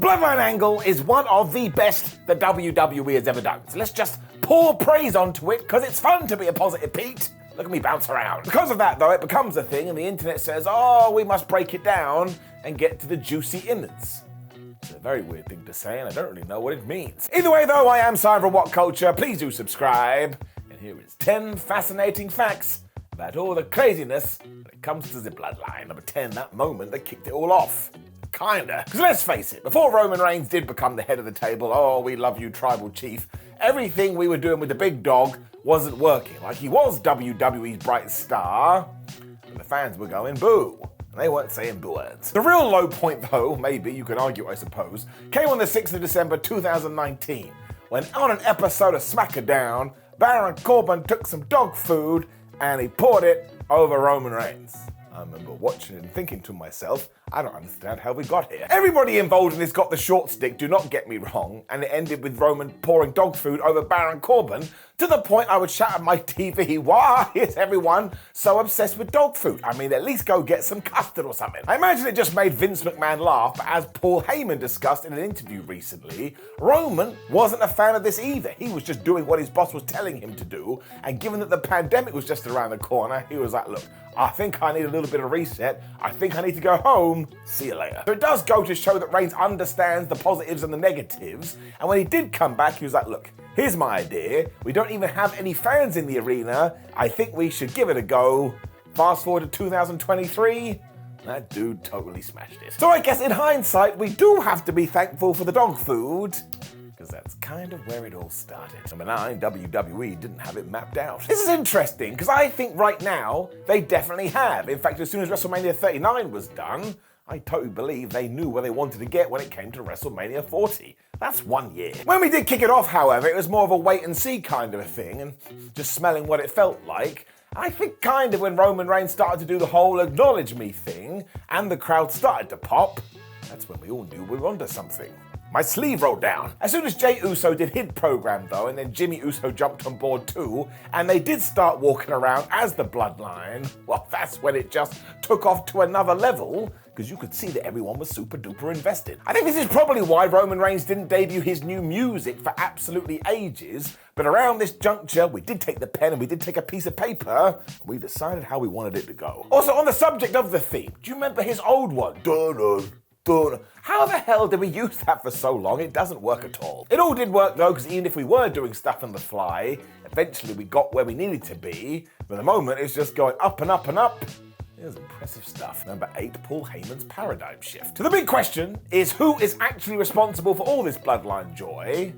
Bloodline angle is one of the best the WWE has ever done. So let's just pour praise onto it, because it's fun to be a positive Pete. Look at me bounce around. Because of that, though, it becomes a thing, and the internet says, oh, we must break it down and get to the juicy innards. It's a very weird thing to say, and I don't really know what it means. Either way, though, I am Simon from What Culture. Please do subscribe. And here is 10 fascinating facts about all the craziness when it comes to the Bloodline. Number 10, that moment that kicked it all off. Kinda. Because let's face it, before Roman Reigns did become the head of the table, oh, we love you, tribal chief, everything we were doing with the big dog wasn't working. Like, he was WWE's bright star, and the fans were going boo. And they weren't saying boo words. The real low point, though, maybe you could argue, I suppose, came on the 6th of December 2019, when on an episode of SmackDown, Baron Corbin took some dog food and he poured it over Roman Reigns. I remember watching it and thinking to myself, I don't understand how we got here. Everybody involved in this got the short stick, do not get me wrong, and it ended with Roman pouring dog food over Baron Corbin, to the point I would shout at my TV, why is everyone so obsessed with dog food? I mean, at least go get some custard or something. I imagine it just made Vince McMahon laugh, but as Paul Heyman discussed in an interview recently, Roman wasn't a fan of this either. He was just doing what his boss was telling him to do, and given that the pandemic was just around the corner, he was like, look, I think I need a little bit of reset. I think I need to go home. See you later. So it does go to show that Reigns understands the positives and the negatives. And when he did come back, he was like, look, here's my idea. We don't even have any fans in the arena. I think we should give it a go. Fast forward to 2023. That dude totally smashed it. So I guess in hindsight, we do have to be thankful for the dog food, because that's kind of where it all started. Number 9, WWE didn't have it mapped out. This is interesting, because I think right now, they definitely have. In fact, as soon as WrestleMania 39 was done, I totally believe they knew where they wanted to get when it came to WrestleMania 40. That's 1 year. When we did kick it off, however, it was more of a wait and see kind of a thing, and just smelling what it felt like. I think kind of when Roman Reigns started to do the whole acknowledge me thing, and the crowd started to pop, that's when we all knew we were onto something. My sleeve rolled down. As soon as Jey Uso did his program though, and then Jimmy Uso jumped on board too, and they did start walking around as the Bloodline, well, that's when it just took off to another level, because you could see that everyone was super duper invested. I think this is probably why Roman Reigns didn't debut his new music for absolutely ages, but around this juncture, we did take the pen and we did take a piece of paper, and we decided how we wanted it to go. Also, on the subject of the theme, do you remember his old one? How the hell did we use that for so long? It doesn't work at all. It all did work though, because even if we were doing stuff on the fly, eventually we got where we needed to be. But at the moment, it's just going up and up and up. It was impressive stuff. Number 8, Paul Heyman's paradigm shift. So the big question is, who is actually responsible for all this Bloodline joy?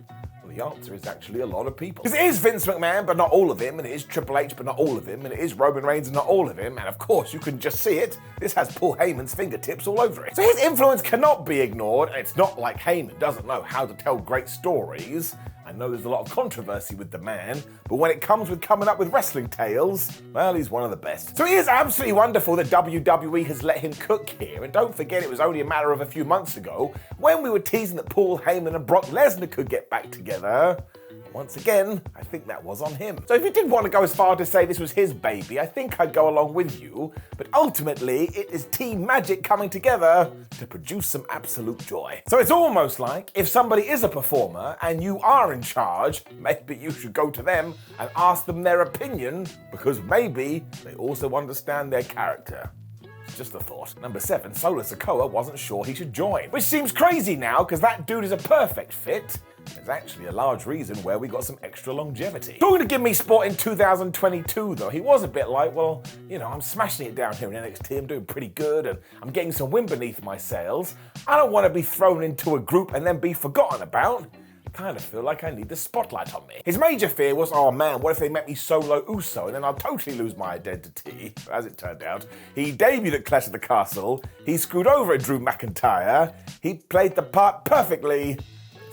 The answer is actually a lot of people. Because it is Vince McMahon, but not all of him, and it is Triple H, but not all of him, and it is Roman Reigns, and not all of him, and of course, you can just see it. This has Paul Heyman's fingertips all over it. So his influence cannot be ignored, and it's not like Heyman doesn't know how to tell great stories. I know there's a lot of controversy with the man, but when it comes with coming up with wrestling tales, well, he's one of the best. So it is absolutely wonderful that WWE has let him cook here, and don't forget it was only a matter of a few months ago when we were teasing that Paul Heyman and Brock Lesnar could get back together. Once again, I think that was on him. So if you did want to go as far to say this was his baby, I think I'd go along with you, but ultimately it is Team Magic coming together to produce some absolute joy. So it's almost like if somebody is a performer and you are in charge, maybe you should go to them and ask them their opinion, because maybe they also understand their character. Just a thought. Number 7, Solo Sikoa wasn't sure he should join. Which seems crazy now, because that dude is a perfect fit. It's actually a large reason where we got some extra longevity. Talking to Give Me Sport in 2022 though, he was a bit like, well, you know, I'm smashing it down here in NXT, I'm doing pretty good, and I'm getting some wind beneath my sails. I don't want to be thrown into a group and then be forgotten about. I kind of feel like I need the spotlight on me. His major fear was, oh man, what if they met me solo Uso and then I'll totally lose my identity? But as it turned out, he debuted at Clash of the Castle, he screwed over at Drew McIntyre, he played the part perfectly.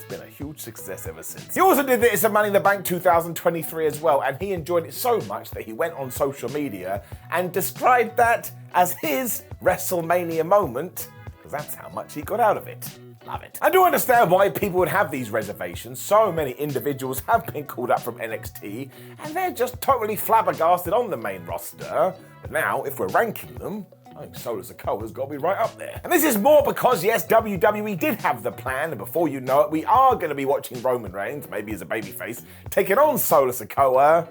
Been a huge success ever since. He also did this at Money in the Bank 2023 as well, and he enjoyed it so much that he went on social media and described that as his WrestleMania moment, because that's how much he got out of it. Love it. I do understand why people would have these reservations. So many individuals have been called up from NXT, and they're just totally flabbergasted on the main roster. But now, if we're ranking them, I think Solo Sikoa's got to be right up there. And this is more because, yes, WWE did have the plan, and before you know it, we are going to be watching Roman Reigns, maybe as a babyface, taking on Solo Sikoa.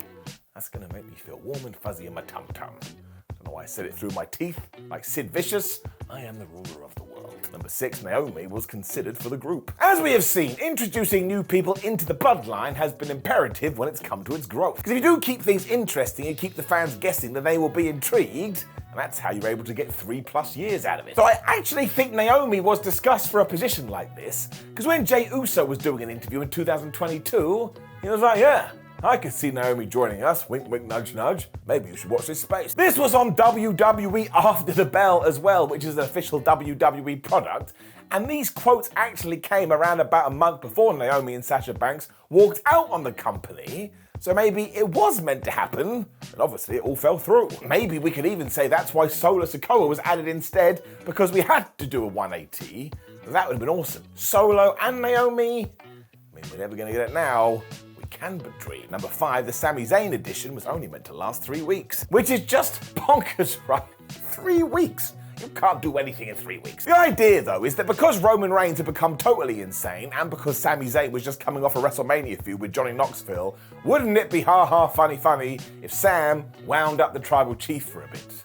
That's going to make me feel warm and fuzzy in my tum-tum. Don't know why I said it through my teeth, like Sid Vicious. I am the ruler of the world. Number 6, Naomi was considered for the group. As we have seen, introducing new people into the Bloodline has been imperative when it's come to its growth. Because if you do keep things interesting and keep the fans guessing, then they will be intrigued. And that's how you're able to get 3+ years out of it. So I actually think Naomi was discussed for a position like this, because when Jey Uso was doing an interview in 2022, he was like, yeah, I could see Naomi joining us, wink wink nudge nudge, maybe you should watch this space. This was on WWE After the Bell as well, which is an official WWE product, and these quotes actually came around about a month before Naomi and Sasha Banks walked out on the company. So maybe it was meant to happen, and obviously it all fell through. Maybe we could even say that's why Solo Sikoa was added instead, because we had to do a 180. That would have been awesome. Solo and Naomi, I mean, we're never going to get it now. We can but dream. Number 5, the Sami Zayn edition was only meant to last 3 weeks, which is just bonkers, right? 3 weeks. You can't do anything in 3 weeks. The idea, though, is that because Roman Reigns had become totally insane, and because Sami Zayn was just coming off a WrestleMania feud with Johnny Knoxville, wouldn't it be ha-ha funny if Sam wound up the tribal chief for a bit?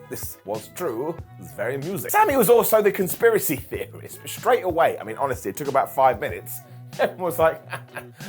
This was true. It was very amusing. Sami was also the conspiracy theorist, but straight away, I mean, honestly, it took about 5 minutes. Everyone was like,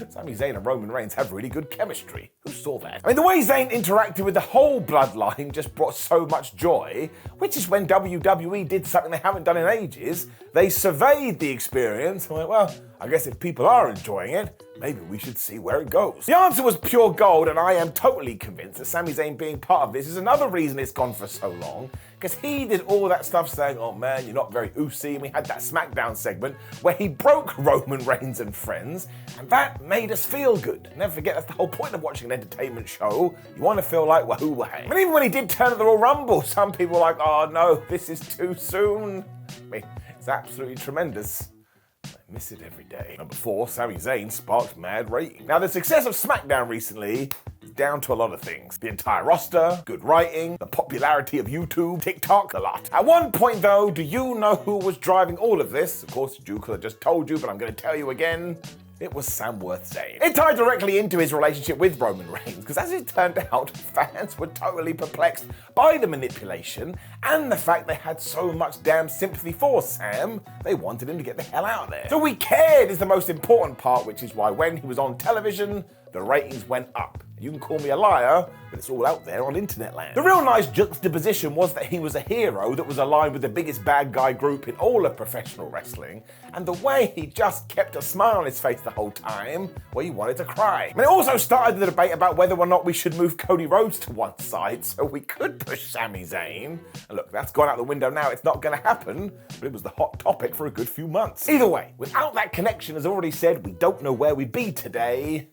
Sami Zayn and Roman Reigns have really good chemistry. Who saw that? I mean, the way Zayn interacted with the whole Bloodline just brought so much joy, which is when WWE did something they haven't done in ages. They surveyed the experience and went, well, I guess if people are enjoying it, maybe we should see where it goes. The answer was pure gold, and I am totally convinced that Sami Zayn being part of this is another reason it's gone for so long, because he did all that stuff saying, oh man, you're not very Usi, and we had that SmackDown segment where he broke Roman Reigns and friends, and that made us feel good. Never forget, that's the whole point of watching an entertainment show. You want to feel like wahoo wahey. And even when he did turn at the Royal Rumble, some people were like, oh no, this is too soon. I mean, it's absolutely tremendous. I miss it every day. Number 4, Sami Zayn sparked mad ratings. Now, the success of SmackDown recently is down to a lot of things. The entire roster, good writing, the popularity of YouTube, TikTok, a lot. At one point, though, do you know who was driving all of this? Of course, Drew could have just told you, but I'm going to tell you again. It was Samworth Zayn. It tied directly into his relationship with Roman Reigns, because as it turned out, fans were totally perplexed by the manipulation and the fact they had so much damn sympathy for Sam, they wanted him to get the hell out of there. So we cared is the most important part, which is why when he was on television, the ratings went up. You can call me a liar, but it's all out there on internet land. The real nice juxtaposition was that he was a hero that was aligned with the biggest bad guy group in all of professional wrestling, and the way he just kept a smile on his face the whole time, well, you wanted to cry. And it also started the debate about whether or not we should move Cody Rhodes to one side so we could push Sami Zayn. And look, that's gone out the window now, it's not gonna happen, but it was the hot topic for a good few months. Either way, without that connection, as already said, we don't know where we'd be today.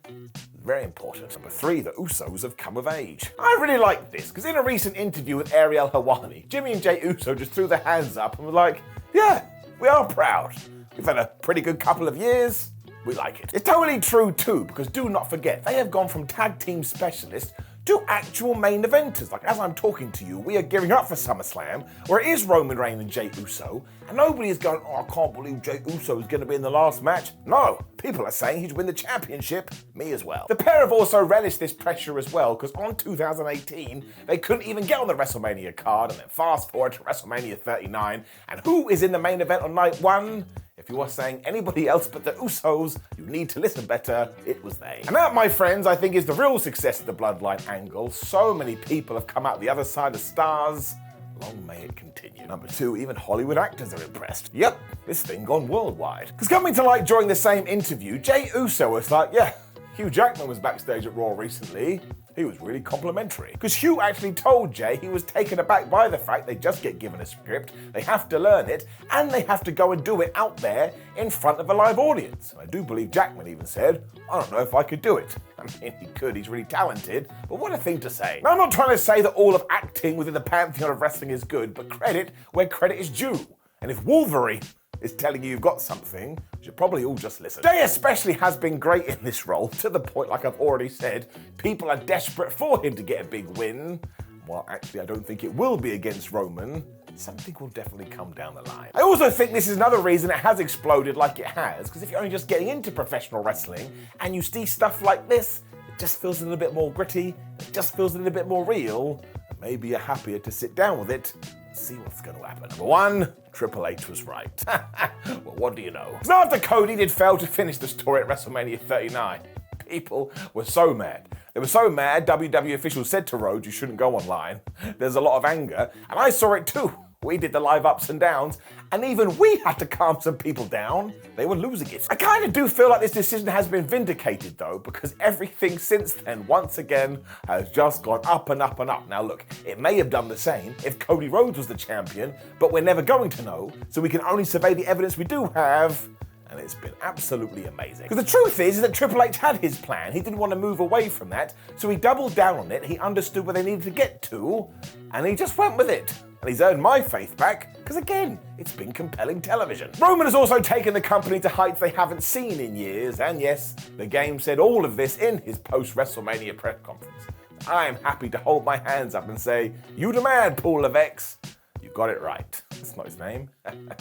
Very important. Number 3, the Usos have come of age. I really like this, because in a recent interview with Ariel Helwani, Jimmy and Jey Uso just threw their hands up and were like, yeah, we are proud. We've had a pretty good couple of years. We like it. It's totally true too, because do not forget, they have gone from tag team specialists to actual main eventers. Like, as I'm talking to you, we are gearing up for SummerSlam, where it is Roman Reigns and Jey Uso, and nobody is going, oh, I can't believe Jey Uso is going to be in the last match. No, people are saying he should win the championship, me as well. The pair have also relished this pressure as well, because on 2018, they couldn't even get on the WrestleMania card, and then fast forward to WrestleMania 39, and who is in the main event on night 1? If you are saying anybody else but the Usos, you need to listen better, it was they. And that, my friends, I think is the real success of the Bloodline angle. So many people have come out the other side as stars. Long may it continue. Number 2, even Hollywood actors are impressed. Yep, this thing gone worldwide. Because coming to light during the same interview, Jey Uso was like, yeah, Hugh Jackman was backstage at Raw recently. He was really complimentary. Because Hugh actually told Jey he was taken aback by the fact they just get given a script, they have to learn it, and they have to go and do it out there in front of a live audience. And I do believe Jackman even said, I don't know if I could do it. I mean, he could, he's really talented, but what a thing to say. Now, I'm not trying to say that all of acting within the pantheon of wrestling is good, but credit where credit is due. And if Wolverine is telling you you've got something, you should probably all just listen. Jey especially has been great in this role, to the point, like I've already said, people are desperate for him to get a big win. Well, actually, I don't think it will be against Roman. something will definitely come down the line. I also think this is another reason it has exploded like it has, because if you're only just getting into professional wrestling and you see stuff like this, it just feels a little bit more gritty, it just feels a little bit more real, and maybe you're happier to sit down with it and see what's going to happen. Number one, Triple H was right. Well, what do you know? So after Cody did fail to finish the story at WrestleMania 39, people were so mad. They were so mad, WWE officials said to Rhodes, you shouldn't go online. There's a lot of anger, and I saw it too. We did the live ups and downs, and even we had to calm some people down. They were losing it. I kind of do feel like this decision has been vindicated though, because everything since then, once again, has just gone up and up and up. Now look, it may have done the same if Cody Rhodes was the champion, but we're never going to know, so we can only survey the evidence we do have. And it's been absolutely amazing. Because the truth is that Triple H had his plan. He didn't want to move away from that, so he doubled down on it. He understood where they needed to get to, and he just went with it. And he's earned my faith back, because again, it's been compelling television. Roman has also taken the company to heights they haven't seen in years, and yes, the game said all of this in his post-WrestleMania press conference. I am happy to hold my hands up and say, you the man, Paul Levesque. You got it right. That's not his name.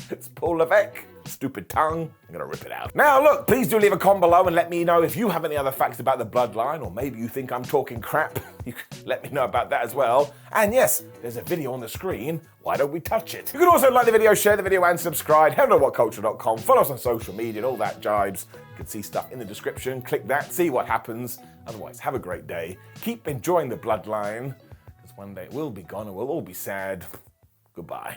It's Paul Levesque. Stupid tongue. I'm gonna rip it out. Now look, please do leave a comment below and let me know if you have any other facts about the Bloodline, or maybe you think I'm talking crap. You can let me know about that as well. And yes, there's a video on the screen. Why don't we touch it? You can also like the video, share the video, and subscribe. Head on to whatculture.com. Follow us on social media and all that jibes. You can see stuff in the description. Click that, see what happens. Otherwise, have a great day. Keep enjoying the Bloodline, because one day it will be gone and we'll all be sad. Goodbye.